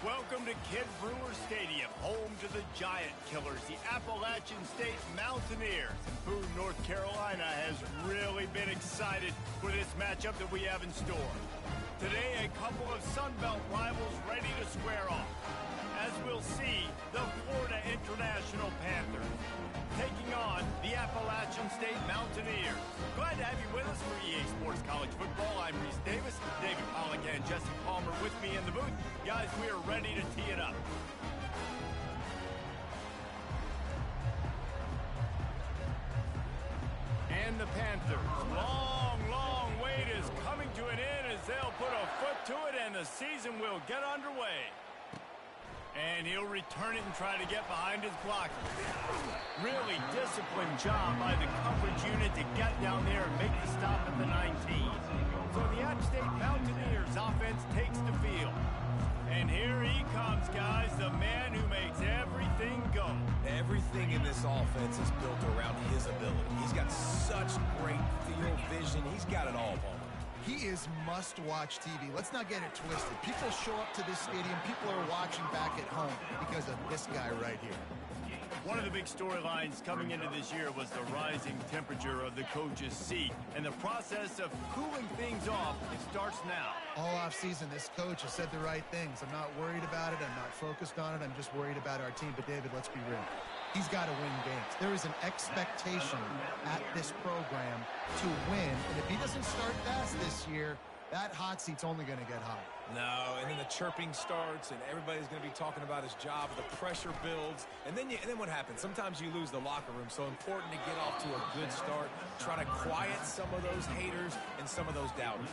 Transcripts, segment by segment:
Welcome to Kidd Brewer Stadium, home to the Giant Killers, the Appalachian State Mountaineers. And Boone, North Carolina has really been excited for this matchup that we have in store. Today, a couple of Sun Belt rivals ready to square off. As we'll see, the Florida International Panthers taking on the Appalachian State Mountaineers. Glad to have you with us for EA Sports College Football. I'm Reese Davis, David Pollack and Jesse Palmer with me in the booth. Guys, we are ready to tee it up. And the Panthers' long wait is coming to an end as they'll put a foot to it and the season will get underway. And he'll return it and try to get behind his blocker. Really disciplined job by the coverage unit to get down there and make the stop at the 19. So the App State Mountaineers offense takes the field. And here he comes, guys, the man who makes everything go. Everything in this offense is built around his ability. He's got such great field vision. He's got it all, Palmer. He is must-watch TV. Let's not get it twisted. People show up to this stadium. People are watching back at home because of this guy right here. One of the big storylines coming into this year was the rising temperature of the coach's seat. And the process of cooling things off starts now. All offseason, this coach has said the right things. I'm not worried about it. I'm not focused on it. I'm just worried about our team. But, David, let's be real. He's got to win games. There is an expectation at this program to win. And if he doesn't start fast this year, that hot seat's only going to get hot. No, and then the chirping starts, and everybody's going to be talking about his job. The pressure builds, and then what happens? Sometimes you lose the locker room. So important to get off to a good start. Try to quiet some of those haters and some of those doubters.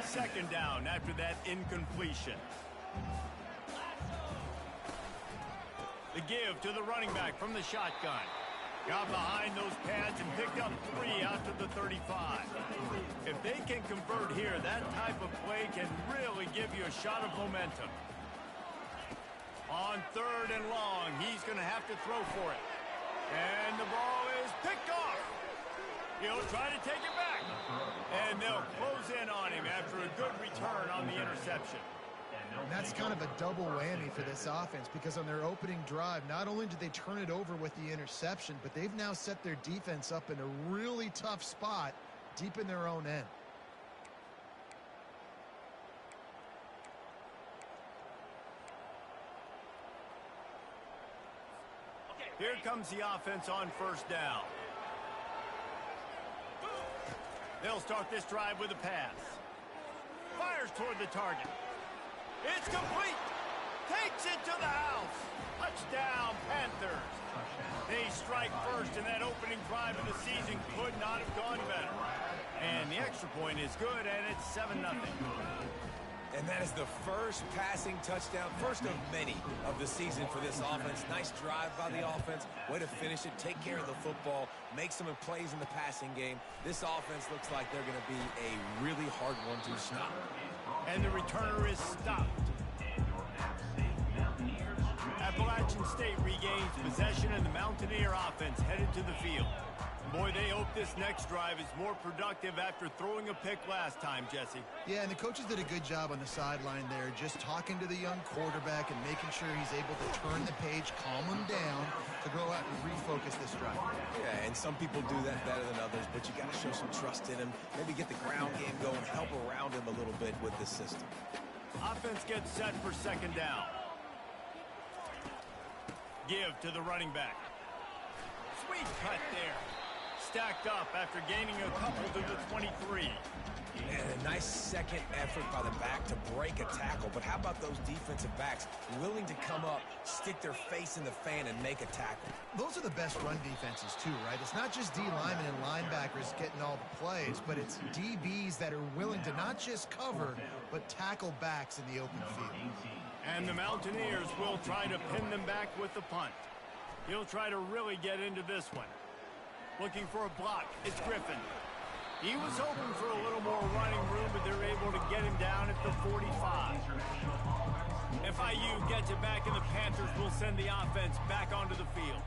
Second down after that incompletion. The give to the running back from the shotgun. Got behind those pads and picked up 3 after the 35. If they can convert here, that type of play can really give you a shot of momentum. On 3rd and long, he's going to have to throw for it. And the ball is picked off. He'll try to take it back. And they'll close in on him after a good return on the interception. And that's kind of a double whammy for this offense because on their opening drive, not only did they turn it over with the interception, but they've now set their defense up in a really tough spot deep in their own end. Here comes the offense on 1st down. They'll start this drive with a pass. Fires toward the target. It's complete. Takes it to the house. Touchdown, Panthers. They strike first, and that opening drive of the season could not have gone better. And the extra point is good, and it's 7-0. And that is the first passing touchdown, first of many of the season for this offense. Nice drive by the offense. Way to finish it, take care of the football, make some plays in the passing game. This offense looks like they're going to be a really hard one to stop. And the returner is stopped. Appalachian State regains possession, and the Mountaineer offense headed to the field. Boy, they hope this next drive is more productive after throwing a pick last time, Jesse. Yeah, and the coaches did a good job on the sideline there, just talking to the young quarterback and making sure he's able to turn the page, calm him down to go out and refocus this drive. Yeah, and some people do that better than others, but you got to show some trust in him. Maybe get the ground game going, help around him a little bit with this system. Offense gets set for 2nd down. Give to the running back. Sweet cut there. Stacked up after gaining a couple to the 23. And a nice second effort by the back to break a tackle. But how about those defensive backs willing to come up, stick their face in the fan, and make a tackle? Those are the best run defenses, too, right? It's not just D linemen and linebackers getting all the plays, but it's DBs that are willing to not just cover, but tackle backs in the open field. And the Mountaineers will try to pin them back with the punt. He'll try to really get into this one. Looking for a block. It's Griffin. He was hoping for a little more running room, but they're able to get him down at the 45. FIU gets it back, and the Panthers will send the offense back onto the field.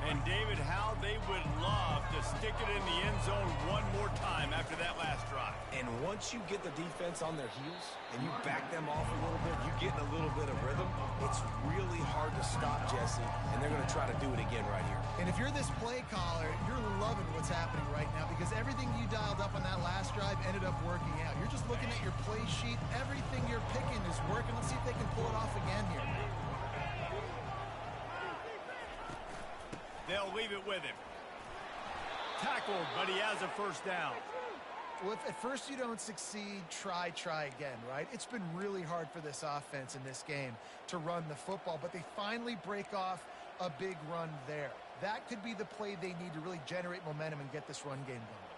And, David, how they would love to stick it in the end zone one more time after that last drive. And once you get the defense on their heels and you back them off a little bit, you get in a little bit of rhythm, it's really hard to stop, Jesse, and they're going to try to do it again right here. And if you're this play caller, you're loving what's happening right now because everything you dialed up on that last drive ended up working out. You're just looking at your play sheet. Everything you're picking is working. Let's see if they can pull it off again here. They'll leave it with him. Tackled, but he has a first down. Well, if at first you don't succeed, try again, right? It's been really hard for this offense in this game to run the football, but they finally break off a big run there. That could be the play they need to really generate momentum and get this run game going.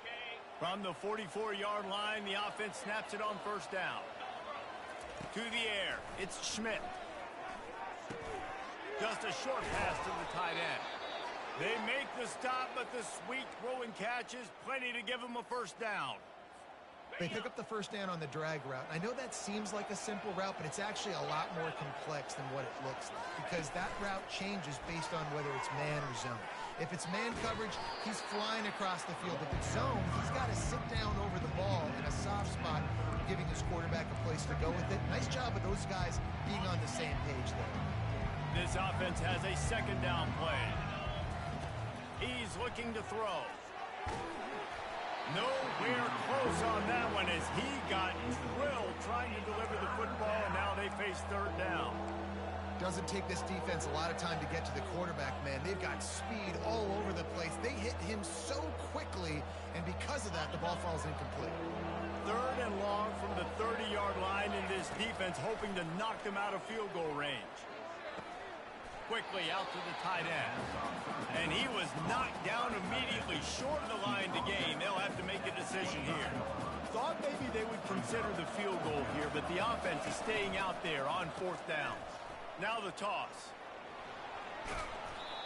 From the 44-yard line, the offense snaps it on first down. To the air, it's Schmidt. Just a short pass to the tight end. They make the stop, but the sweet throw and catch is plenty to give them a first down. They pick up the first down on the drag route. I know that seems like a simple route, but it's actually a lot more complex than what it looks like because that route changes based on whether it's man or zone. If it's man coverage, he's flying across the field. If it's zone, he's got to sit down over the ball in a soft spot, giving his quarterback a place to go with it. Nice job of those guys being on the same page there. This offense has a second down play. He's looking to throw. Nowhere close on that one as he got drilled trying to deliver the football, and now they face third down. Doesn't take this defense a lot of time to get to the quarterback, man. They've got speed all over the place. They hit him so quickly, and because of that, the ball falls incomplete. Third and long from the 30-yard line, and this defense hoping to knock them out of field goal range. Quickly out to the tight end. And he was knocked down immediately short of the line to gain. They'll have to make a decision here. Thought maybe they would consider the field goal here, but the offense is staying out there on fourth down. Now the toss.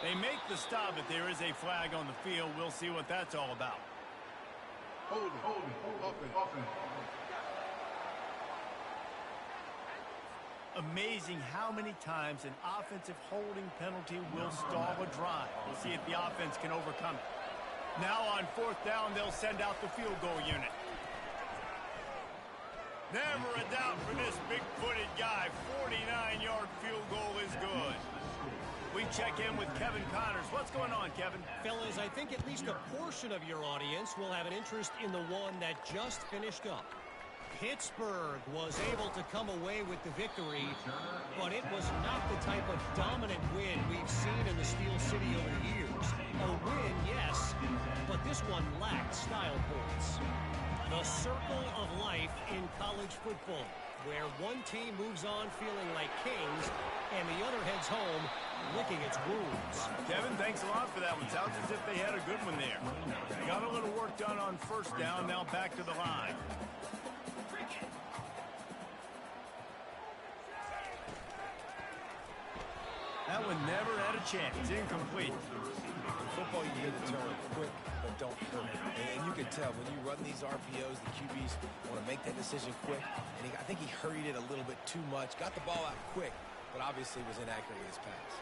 They make the stop, but there is a flag on the field. We'll see what that's all about. Hold it. Amazing how many times an offensive holding penalty will stall a drive. We'll see if the offense can overcome it. Now on fourth down, they'll send out the field goal unit. Never a doubt for this big-footed guy. 49-yard field goal is good. We check in with Kevin Connors. What's going on, Kevin? Fellas, I think at least a portion of your audience will have an interest in the one that just finished up. Pittsburgh was able to come away with the victory, but it was not the type of dominant win we've seen in the Steel City over the years. A win, yes, but this one lacked style points. The circle of life in college football, where one team moves on feeling like kings and the other heads home licking its wounds. Kevin, thanks a lot for that one. Sounds as if they had a good one there. Got a little work done on first down, now back to the line. That one never had a chance. Incomplete. Football, you hear the term quick, but don't hurry. And you can tell when you run these RPOs, the QBs want to make that decision quick. And I think he hurried it a little bit too much. Got the ball out quick, but obviously was inaccurate with his pass.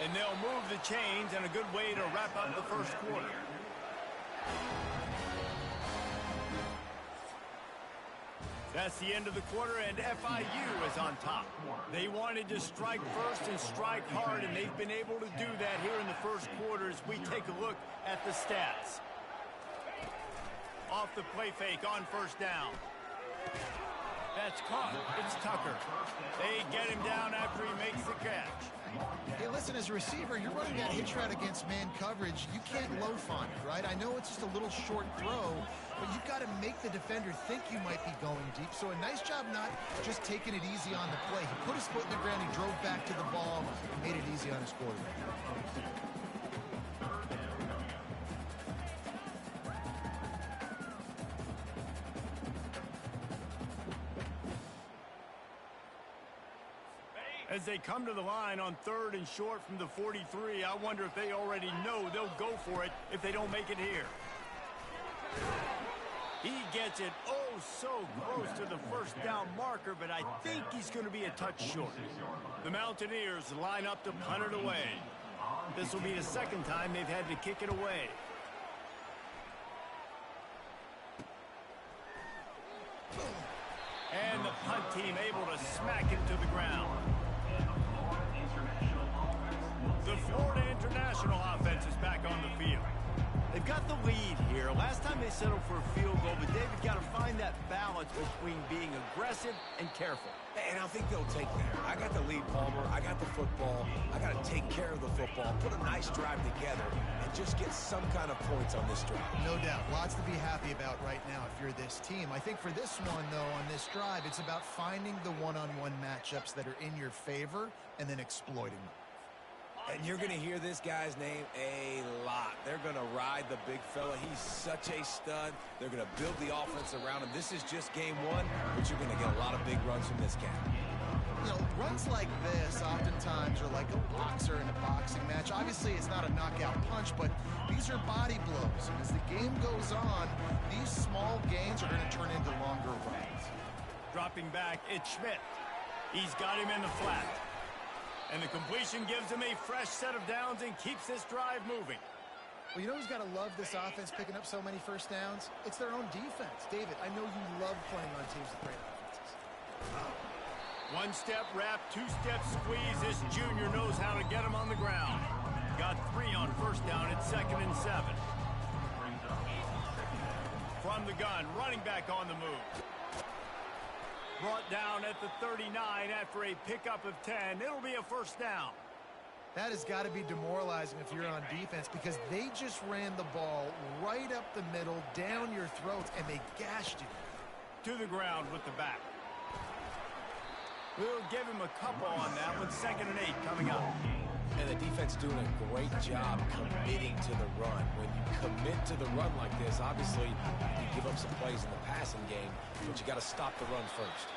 And they'll move the chains, and a good way to wrap up the first quarter. That's the end of the quarter, and FIU is on top. They wanted to strike first and strike hard, and they've been able to do that here in the first quarter as we take a look at the stats. Off the play fake on first down. That's caught. It's Tucker. They get him down after he makes the catch. Hey, listen, as a receiver, you're running that hitch route against man coverage. You can't loaf on it, right? I know it's just a little short throw, but you've got to make the defender think you might be going deep. So a nice job not just taking it easy on the play. He put his foot in the ground, he drove back to the ball, and made it easy on his quarterback. As they come to the line on third and short from the 43, I wonder if they already know they'll go for it if they don't make it here. He gets it so close to the first down marker, but I think he's going to be a touch short. The Mountaineers line up to punt it away. This will be the second time they've had to kick it away. And the punt team able to smack it to the ground. The Florida International offense is back on the field. They've got the lead here. Last time they settled for a field goal, but David got to find that balance between being aggressive and careful. And I think they'll take that. I got the lead, Palmer. I got the football. I got to take care of the football, put a nice drive together, and just get some kind of points on this drive. No doubt. Lots to be happy about right now if you're this team. I think for this one, though, on this drive, it's about finding the one-on-one matchups that are in your favor and then exploiting them. And you're going to hear this guy's name a lot. They're going to ride the big fella. He's such a stud. They're going to build the offense around him. This is just game one, but you're going to get a lot of big runs from this guy. You know, runs like this oftentimes are like a boxer in a boxing match. Obviously, it's not a knockout punch, but these are body blows. And as the game goes on, these small gains are going to turn into longer runs. Dropping back, it's Schmidt. He's got him in the flat. And the completion gives him a fresh set of downs and keeps this drive moving. Well, you know who's got to love this offense picking up so many first downs? It's their own defense. David, I know you love playing on teams with great offenses. One-step wrap, two-step squeeze. This junior knows how to get him on the ground. Got 3 on first down at 2nd and 7. From the gun, running back on the move. Brought down at the 39 after a pickup of 10. It'll be a first down. That has got to be demoralizing if you're on defense because they just ran the ball right up the middle, down your throats, and they gashed you. To the ground with the back. We'll give him a couple on that one. 2nd and 8 coming up. And the defense doing a great job committing to the run. When you commit to the run like this, obviously you can give up some plays in the passing game, but you got to stop the run first.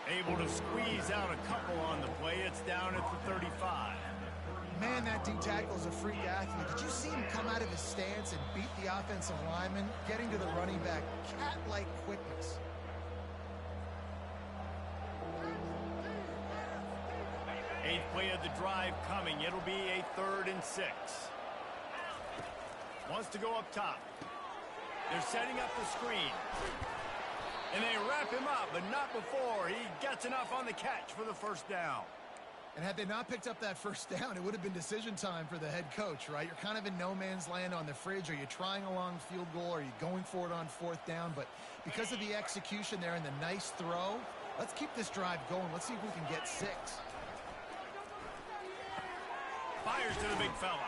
Able to squeeze out a couple on the play. It's down at the 35. Man, that D-tackle is a freak athlete. Did you see him come out of his stance and beat the offensive lineman, getting to the running back? Cat-like quickness. Eighth play of the drive coming. It'll be a 3rd and 6. Wants to go up top. They're setting up the screen. And they wrap him up, but not before he gets enough on the catch for the first down. And had they not picked up that first down, it would have been decision time for the head coach, right? You're kind of in no man's land on the fridge. Are you trying a long field goal? Are you going for it on 4th down? But because of the execution there and the nice throw, let's keep this drive going. Let's see if we can get 6. Fires to the big fella.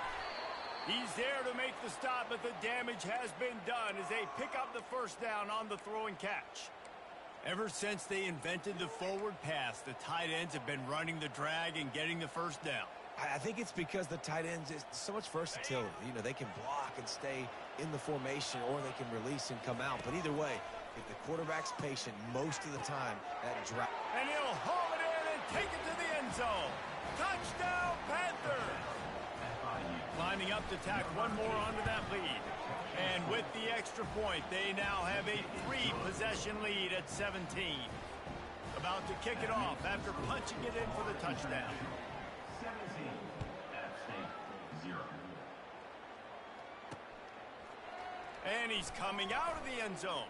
He's there to make the stop, but the damage has been done as they pick up the first down on the throw and catch. Ever since they invented the forward pass, the tight ends have been running the drag and getting the first down. I think it's because the tight ends is so much versatility. You know, they can block and stay in the formation, or they can release and come out. But either way, if the quarterback's patient most of the time, that drag. And he'll haul it in and take it to the end zone. Touchdown, Panthers! Lining up to tack one more onto that lead. And with the extra point, they now have a 3-possession lead at 17. About to kick it off after punching it in for the touchdown. 17, App State, 0. And he's coming out of the end zone.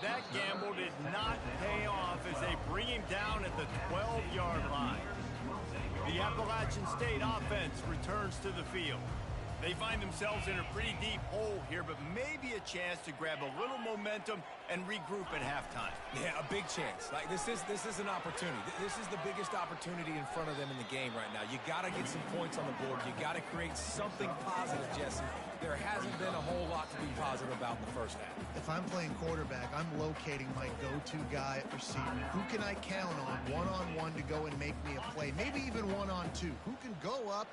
That gamble did not pay off as they bring him down at the 12-yard line. The Appalachian State offense returns to the field. They find themselves in a pretty deep hole here, but maybe a chance to grab a little momentum and regroup at halftime. Yeah, a big chance. Like this is an opportunity. This is the biggest opportunity in front of them in the game right now. You got to get some points on the board. You got to create something positive, Jesse. There hasn't been a whole lot to be positive about in the first half. If I'm playing quarterback, I'm locating my go-to guy at receiver. Who can I count on one-on-one to go and make me a play? Maybe even one-on-two. Who can go up,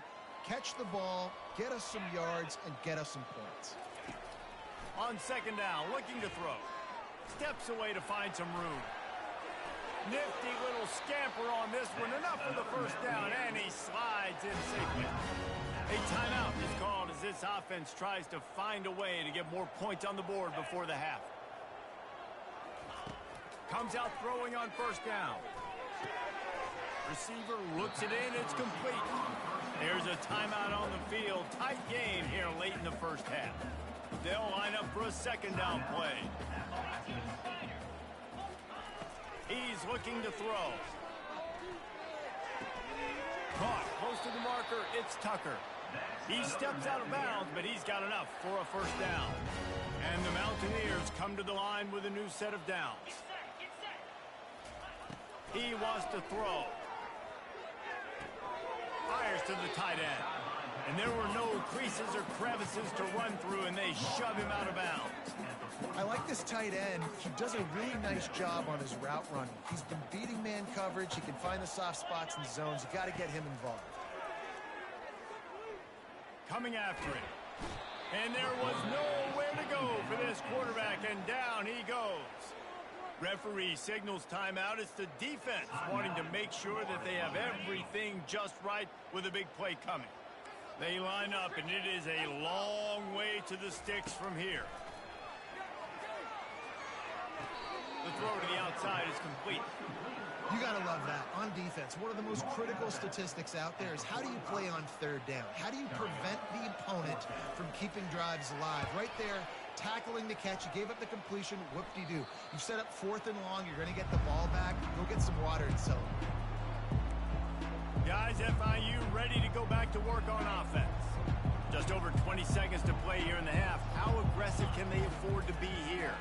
catch the ball, get us some yards, and get us some points? On 2nd down, looking to throw. Steps away to find some room. Nifty little scamper on this one. Enough for the first down, and he slides in safely. A timeout is called as this offense tries to find a way to get more points on the board before the half. Comes out throwing on first down. Receiver looks it in. It's complete. There's a timeout on the field. Tight game here late in the first half. They'll line up for a second down play. He's looking to throw. Caught close to the marker. It's Tucker. He steps out of bounds, but he's got enough for a first down. And the Mountaineers come to the line with a new set of downs. He wants to throw. Fires to the tight end. And there were no creases or crevices to run through, and they shove him out of bounds. I like this tight end. He does a really nice job on his route running. He's been beating man coverage. He can find the soft spots in zones. You got to get him involved. Coming after him. And there was nowhere to go for this quarterback, and down he goes. Referee signals timeout. It's the defense wanting to make sure that they have everything just right with a big play coming. They line up, and it is a long way to the sticks from here. The throw to the outside is complete. You got to love that. On defense, one of the most critical statistics out there is how do you play on third down? How do you prevent the opponent from keeping drives alive? Right there, tackling the catch. You gave up the completion. Whoop-de-doo. You've set up 4th and long. You're going to get the ball back. Go get some water and sell it. Guys, FIU ready to go back to work on offense. Just over 20 seconds to play here in the half. How aggressive can they afford to be here?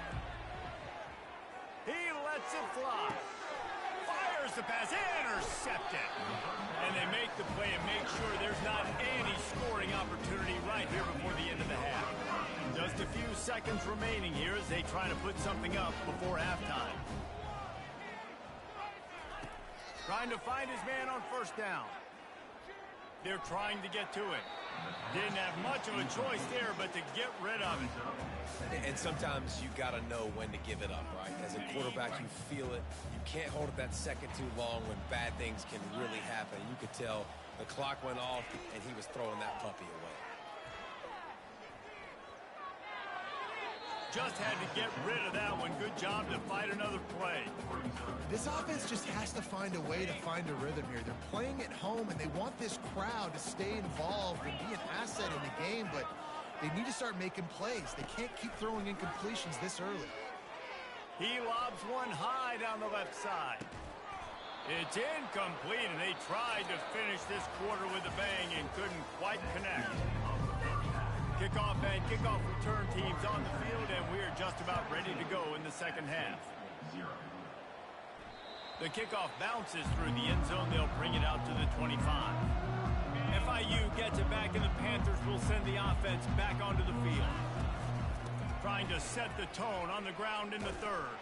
He lets it fly. Fires the pass, intercepted. And they make the play and make sure there's not any scoring opportunity right here before the end of the half. Just a few seconds remaining here as they try to put something up before halftime. Trying to find his man on first down. They're trying to get to it. Didn't have much of a choice there, but to get rid of it. And sometimes you got to know when to give it up, right? As a quarterback, you feel it. You can't hold it that second too long when bad things can really happen. You could tell the clock went off, and he was throwing that puppy away. Just had to get rid of that one. Good job to fight another play. This offense just has to find a way to find a rhythm here. They're playing at home, and they want this crowd to stay involved and be an asset in the game, but they need to start making plays. They can't keep throwing incompletions this early. He lobs one high down the left side. It's incomplete, and they tried to finish this quarter with a bang and couldn't quite connect. Kickoff and kickoff return teams on the field, and we're just about ready to go in the second half. The kickoff bounces through the end zone. They'll bring it out to the 25. FIU gets it back, and the Panthers will send the offense back onto the field. Trying to set the tone on the ground in the third.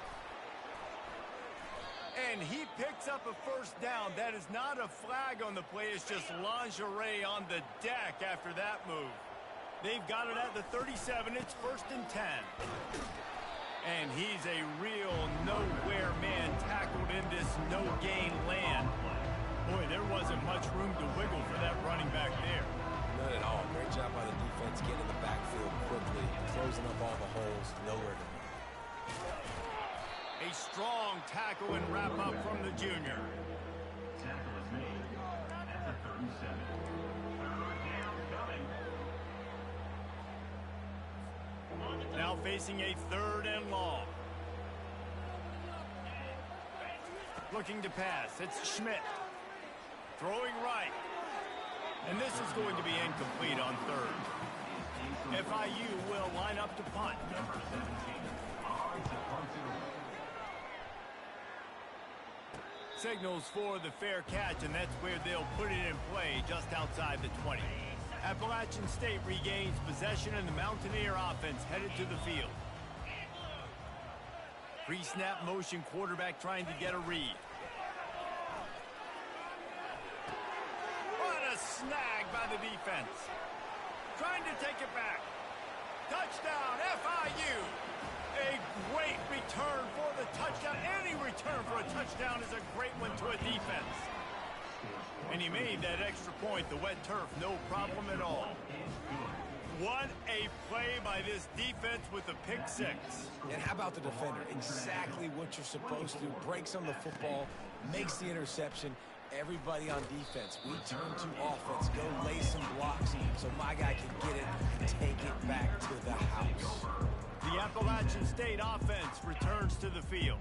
And he picks up a first down. That is not a flag on the play. It's just lingerie on the deck after that move. They've got it at the 37. It's 1st and 10. And he's a real nowhere man tackled in this no-gain land. Boy, there wasn't much room to wiggle for that running back there. None at all. Great job by the defense getting in the backfield quickly, closing up all the holes, nowhere to go. A strong tackle and wrap-up from the junior. Tackle is made at the 37. Now facing a 3rd and long. Looking to pass. It's Schmidt. Throwing right. And this is going to be incomplete on 3rd. FIU will line up to punt. Signals for the fair catch, and that's where they'll put it in play just outside the 20. Appalachian State regains possession, and the Mountaineer offense headed to the field. Pre-snap motion, quarterback trying to get a read. What a snag by the defense. Trying to take it back. Touchdown, FIU. A great return for the touchdown. Any return for a touchdown is a great one to a defense. And he made that extra point, the wet turf, no problem at all. What a play by this defense with the pick six. And how about the defender? Exactly what you're supposed to. Breaks on the football, makes the interception, everybody on defense. We turn to offense. Go lay some blocks so my guy can get it and take it back to the house. The Appalachian State offense returns to the field.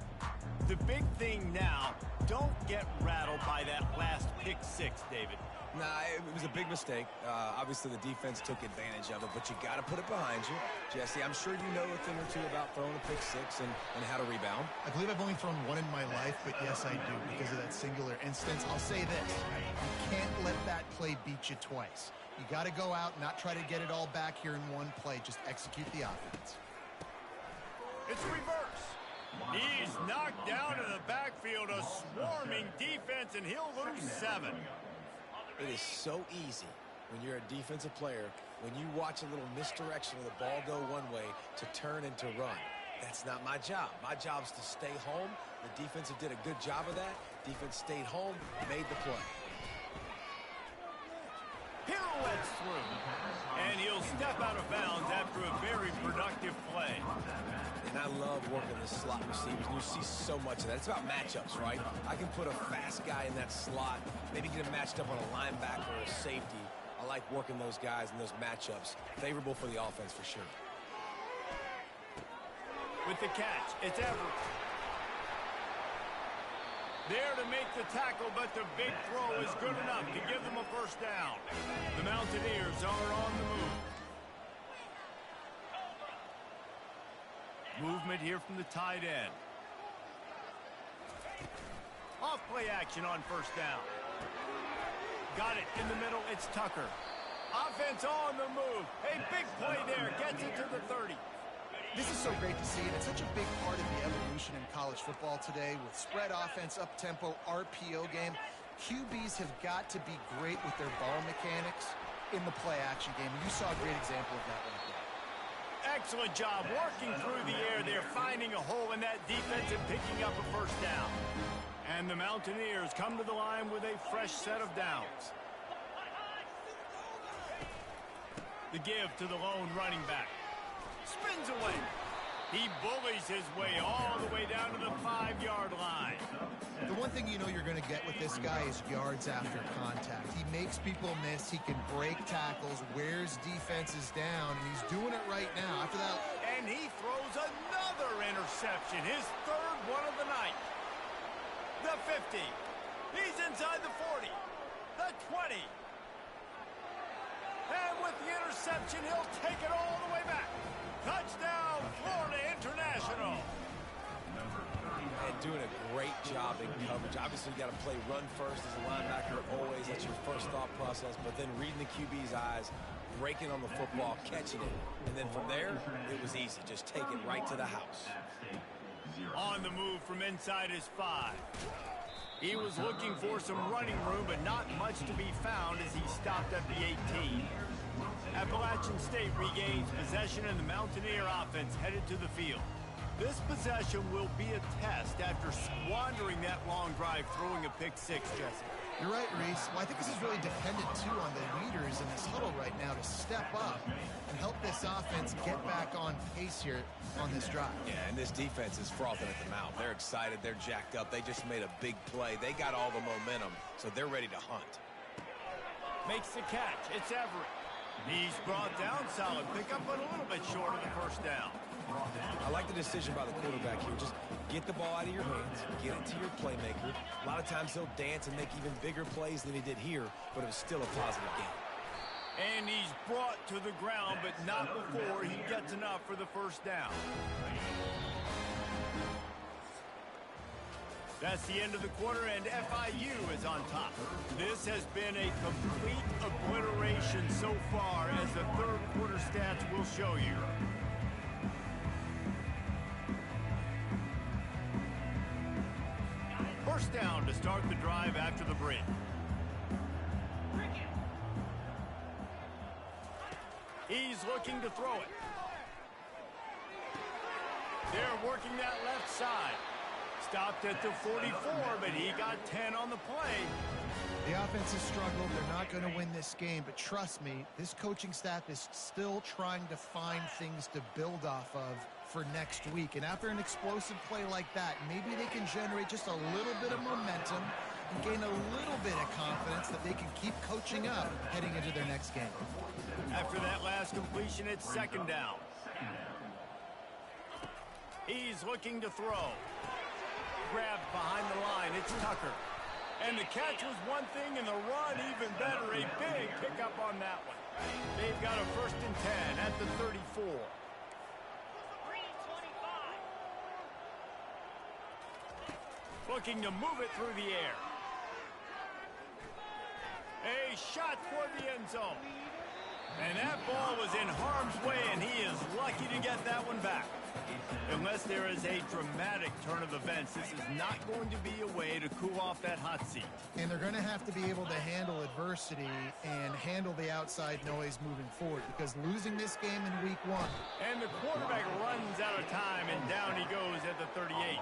The big thing now, don't get rattled by that last pick six, David. Nah, it was a big mistake. Obviously, the defense took advantage of it, but you got to put it behind you. Jesse, I'm sure you know a thing or two about throwing a pick six and how to rebound. I believe I've only thrown one in my life, but yes, I do because of that singular instance. I'll say this. You can't let that play beat you twice. You got to go out and not try to get it all back here in one play. Just execute the offense. It's reverse. He's knocked down in the backfield, a swarming defense, and he'll lose 7. It is so easy when you're a defensive player, when you watch a little misdirection of the ball go one way to turn and to run. That's not my job. My job is to stay home. The defensive did a good job of that. Defense stayed home, made the play. Pirouettes through, and he'll step out of bounds after a very productive play. And I love working the slot receivers. You see so much of that. It's about matchups, right? I can put a fast guy in that slot, maybe get him matched up on a linebacker or a safety. I like working those guys in those matchups. Favorable for the offense for sure. With the catch, it's Everett. There to make the tackle, but the big throw is good enough to give them a first down. The Mountaineers are on the move. Movement here from the tight end. Off play action on first down. Got it in the middle. It's Tucker. Offense on the move. A big play there. Gets it to the 30. This is so great to see, and it's such a big part of the evolution in college football today with spread offense, up-tempo, RPO game. QBs have got to be great with their ball mechanics in the play-action game, and you saw a great example of that right there. Excellent job working through the air there, finding a hole in that defense and picking up a first down. And the Mountaineers come to the line with a fresh set of downs. The give to the lone running back. Spins away. He bullies his way all the way down to the 5-yard line. The one thing you know you're going to get with this guy is yards after contact. He makes people miss. He can break tackles, wears defenses down, and he's doing it right now. After that, and he throws another interception, his third one of the night. The 50. He's inside the 40. The 20. And with the interception, he'll take it all the way back. Touchdown, Florida International. And doing a great job in coverage. Obviously, you got to play run first as a linebacker always. That's your first thought process. But then reading the QB's eyes, breaking on the football, catching it. And then from there, it was easy. Just take it right to the house. On the move from inside his 5. He was looking for some running room, but not much to be found as he stopped at the 18. Appalachian State regains possession, and the Mountaineer offense headed to the field. This possession will be a test after squandering that long drive throwing a pick six, Jesse. You're right, Reese. Well, I think this is really dependent, too, on the leaders in this huddle right now to step up and help this offense get back on pace here on this drive. Yeah, and this defense is frothing at the mouth. They're excited. They're jacked up. They just made a big play. They got all the momentum, so they're ready to hunt. Makes the catch. It's Everett. He's brought down, solid pickup, but a little bit short of the first down. I like the decision by the quarterback here. Just get the ball out of your hands, get it to your playmaker. A lot of times he'll dance and make even bigger plays than he did here, but it was still a positive game. And he's brought to the ground, but not before he gets enough for the first down. That's the end of the quarter, and FIU is on top. This has been a complete obliteration so far, as the third quarter stats will show you. First down to start the drive after the break. He's looking to throw it. They're working that left side. Stopped at the 44, but he got 10 on the play. The offense has struggled. They're not going to win this game, but trust me, this coaching staff is still trying to find things to build off of for next week. And after an explosive play like that, maybe they can generate just a little bit of momentum and gain a little bit of confidence that they can keep coaching up heading into their next game. After that last completion, it's second down. He's looking to throw. Grabbed behind the line. It's Tucker. And the catch was one thing, and the run even better. A big pickup on that one. They've got a 1st and 10 at the 34. Looking to move it through the air. A shot toward the end zone. And that ball was in harm's way, and he is lucky to get that one back. Unless there is a dramatic turn of events, this is not going to be a way to cool off that hot seat. And they're going to have to be able to handle adversity and handle the outside noise moving forward, because losing this game in week 1. And the quarterback runs out of time, and down he goes at the 38.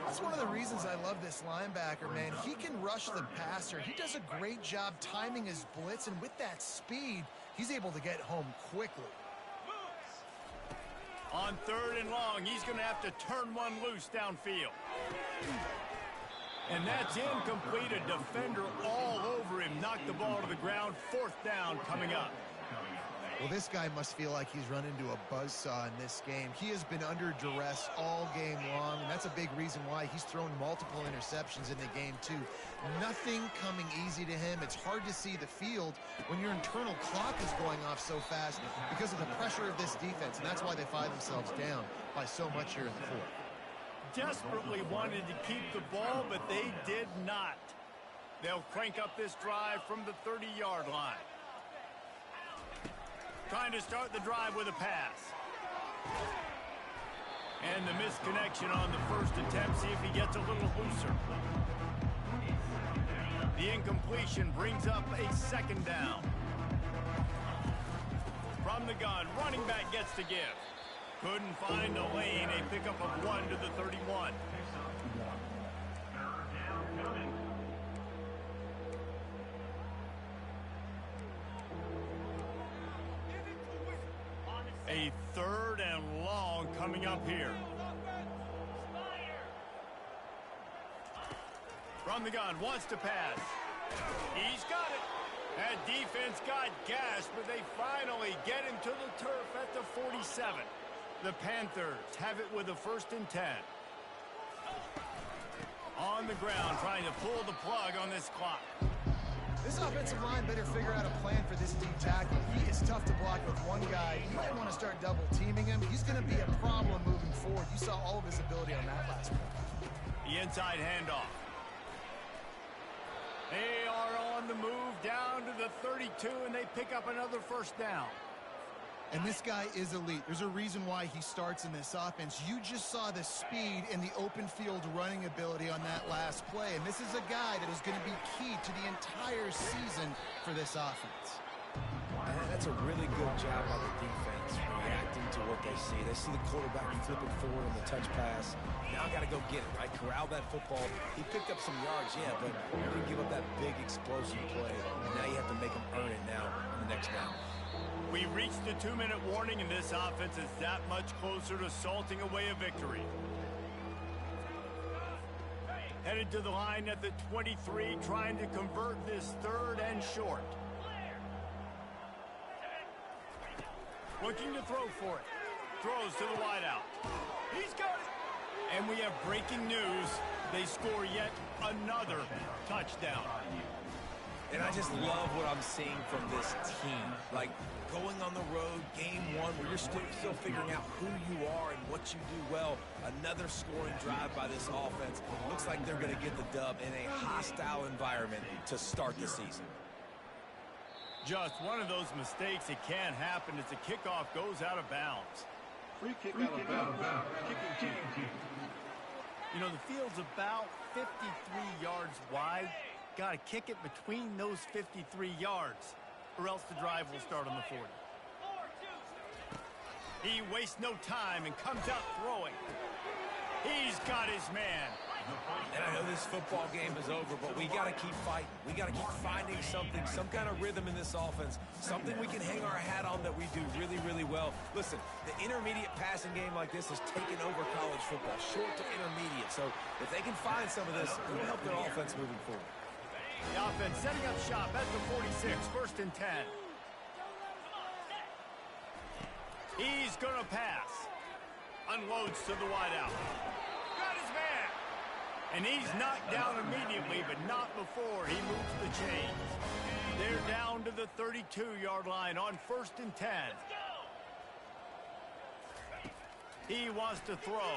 That's one of the reasons I love this linebacker, man. He can rush the passer. He does a great job timing his blitz, and with that speed, he's able to get home quickly. On 3rd and long, he's going to have to turn one loose downfield. And that's incomplete. A defender all over him. Knocked the ball to the ground. 4th down coming up. Well, this guy must feel like he's run into a buzzsaw in this game. He has been under duress all game long, and that's a big reason why he's thrown multiple interceptions in the game, too. Nothing coming easy to him. It's hard to see the field when your internal clock is going off so fast because of the pressure of this defense, and that's why they find themselves down by so much here in the 4th. Desperately wanted to keep the ball, but they did not. They'll crank up this drive from the 30-yard line. Trying to start the drive with a pass. And the misconnection on the 1st attempt. See if he gets a little looser. The incompletion brings up a 2nd down. From the gun, running back gets to give. Couldn't find a lane. A pickup of 1 to the 31. A 3rd and long coming up here. From the gun, wants to pass. He's got it. That defense got gashed, but they finally get him to the turf at the 47. The Panthers have it with a 1st and 10. On the ground, trying to pull the plug on this clock. This offensive line better figure out a plan for this deep tackle. He is tough to block with one guy. You might want to start double teaming him. He's going to be a problem moving forward. You saw all of his ability on that last one. The inside handoff. They are on the move down to the 32, and they pick up another 1st down. And this guy is elite. There's a reason why he starts in this offense. You just saw the speed and the open field running ability on that last play. And this is a guy that is going to be key to the entire season for this offense. And that's a really good job by the defense, reacting to what they see. They see the quarterback flip it forward on the touch pass. Now got to go get it, right? Corral that football. He picked up some yards, yeah, but you can give up that big explosive play. And now you have to make him earn it now on the next down. We reached the 2-minute warning, and this offense is that much closer to salting away a victory. Headed to the line at the 23, trying to convert this 3rd and short. Looking to throw for it. Throws to the wideout. He's got it. And we have breaking news. They score yet another touchdown. And I just love what I'm seeing from this team. Like, going on the road, game 1, where you're still figuring out who you are and what you do well. Another scoring drive by this offense. Looks like they're going to get the dub in a hostile environment to start the season. Just one of those mistakes. It can happen as the kickoff goes out of bounds. Free kick out of bounds. Kicking team. You know, the field's about 53 yards wide. Got to kick it between those 53 yards, or else the drive will start on the 40. He wastes no time and comes out throwing. He's got his man. And I know this football game is over, but we got to keep fighting. We got to keep finding something, some kind of rhythm in this offense, something we can hang our hat on that we do really, really well. Listen, the intermediate passing game like this has taken over college football, short to intermediate. So if they can find some of this, it'll help their offense moving forward. The offense setting up shop at the 46, 1st and 10. He's going to pass. Unloads to the wideout. Got his man. And he's knocked down immediately, but not before he moves the chains. They're down to the 32-yard line on 1st and 10. He wants to throw.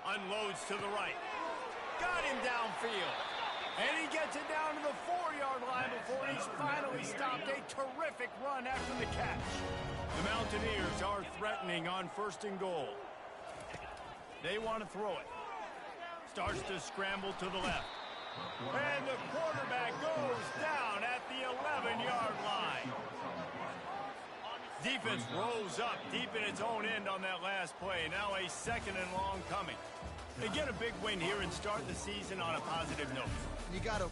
Unloads to the right. Got him downfield. And he gets it down to the 4-yard line before he's finally stopped. A terrific run after the catch. The Mountaineers are threatening on 1st and goal. They want to throw it. Starts to scramble to the left. And the quarterback goes down at the 11-yard line. Defense rolls up deep in its own end on that last play. Now a 2nd and long coming. They get a big win here and start the season on a positive note. You got to